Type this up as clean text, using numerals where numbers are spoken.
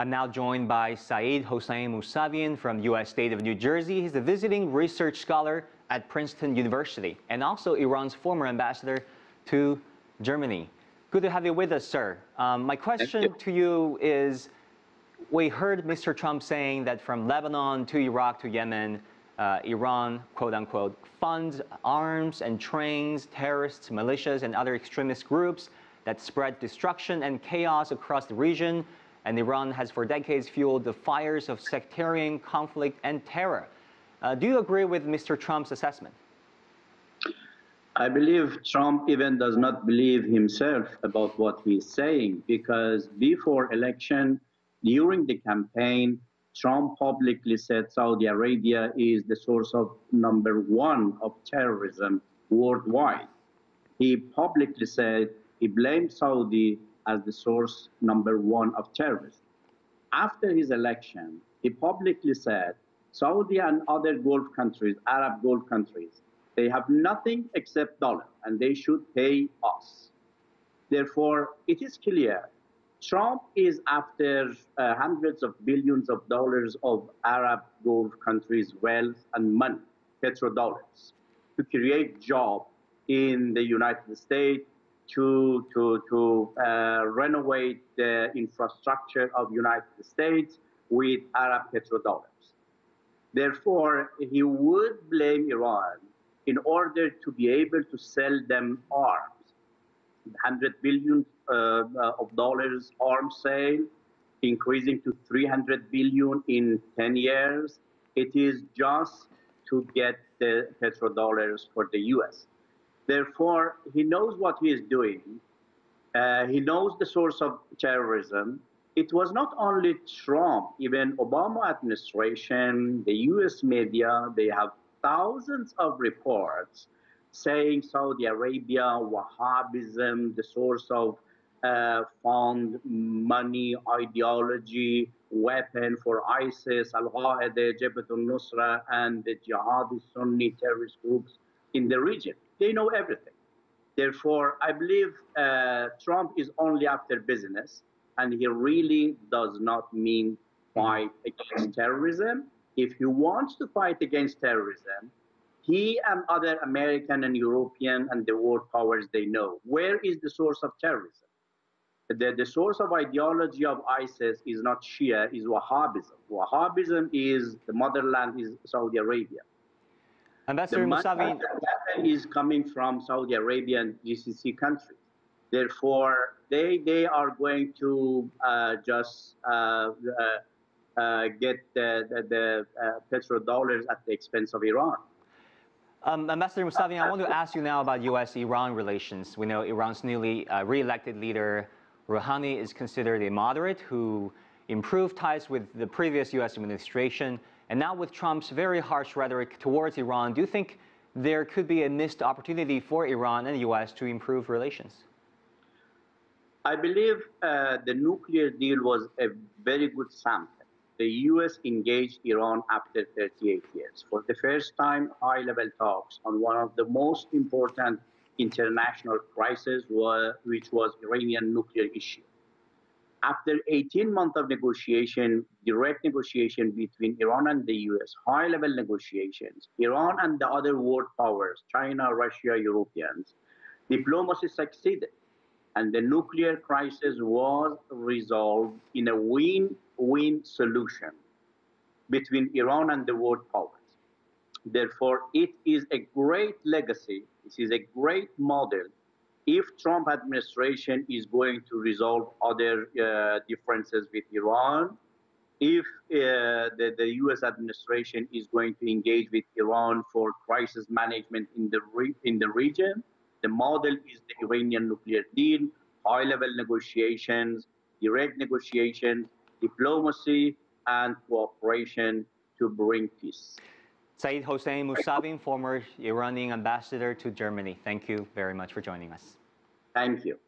I'm now joined by Seyed Hossein Mousavian from U.S. State of New Jersey. He's a visiting research scholar at Princeton University and also Iran's former ambassador to Germany. Good to have you with us, sir. My question to you is, we heard Mr. Trump saying that from Lebanon to Iraq to Yemen, Iran, quote unquote, funds, arms, and trains terrorists, militias, and other extremist groups that spread destruction and chaos across the region. And Iran has for decades fueled the fires of sectarian conflict and terror. Do you agree with Mr. Trump's assessment? I believe Trump even does not believe himself about what he's saying, because before election, during the campaign, Trump publicly said Saudi Arabia is the source of #1 of terrorism worldwide. He publicly said he blamed Saudi as the source #1 of terrorism. After his election, he publicly said Saudi and other Gulf countries, Arab Gulf countries, they have nothing except dollar and they should pay us. Therefore, it is clear Trump is after hundreds of billions of dollars of Arab Gulf countries' wealth and money, petrodollars, to create jobs in the United States, to renovate the infrastructure of United States with Arab petrodollars. Therefore, he would blame Iran in order to be able to sell them arms. $100 billion of dollars arms sale, increasing to $300 billion in 10 years. It is just to get the petrodollars for the U.S. Therefore, he knows what he is doing. He knows the source of terrorism. It was not only Trump, even Obama administration, the U.S. media, they have thousands of reports saying Saudi Arabia, Wahhabism, the source of fund, money, ideology, weapon for ISIS, Al-Qaeda, Jabhat al-Nusra, and the jihadi Sunni terrorist groups in the region. They know everything. Therefore, I believe Trump is only after business, and he really does not mean fight against terrorism. If he wants to fight against terrorism, he and other American and European and the world powers, they know where is the source of terrorism. The source of ideology of ISIS is not Shia, is Wahhabism. Wahhabism is, the motherland is Saudi Arabia. Ambassador Mousavian is coming from Saudi Arabia and GCC countries. Therefore, they are going to just get the petrodollars at the expense of Iran. Ambassador Mousavian, I want to ask you now about U.S.-Iran relations. We know Iran's newly re-elected leader, Rouhani, is considered a moderate who improved ties with the previous U.S. administration. And now with Trump's very harsh rhetoric towards Iran, do you think there could be a missed opportunity for Iran and the U.S. to improve relations? I believe the nuclear deal was a very good sample. The U.S. engaged Iran after 38 years. For the first time, high-level talks on one of the most important international crises, which was Iranian nuclear issue. After 18 months of negotiation, direct negotiation between Iran and the U.S., high-level negotiations, Iran and the other world powers, China, Russia, Europeans, diplomacy succeeded. And the nuclear crisis was resolved in a win-win solution between Iran and the world powers. Therefore, it is a great legacy. This is a great model if Trump administration is going to resolve other differences with Iran, if the U.S. administration is going to engage with Iran for crisis management in the region. The model is the Iranian nuclear deal, high-level negotiations, direct negotiations, diplomacy, and cooperation to bring peace. Seyed Hossein Mousavian, former Iranian ambassador to Germany. Thank you very much for joining us. Thank you.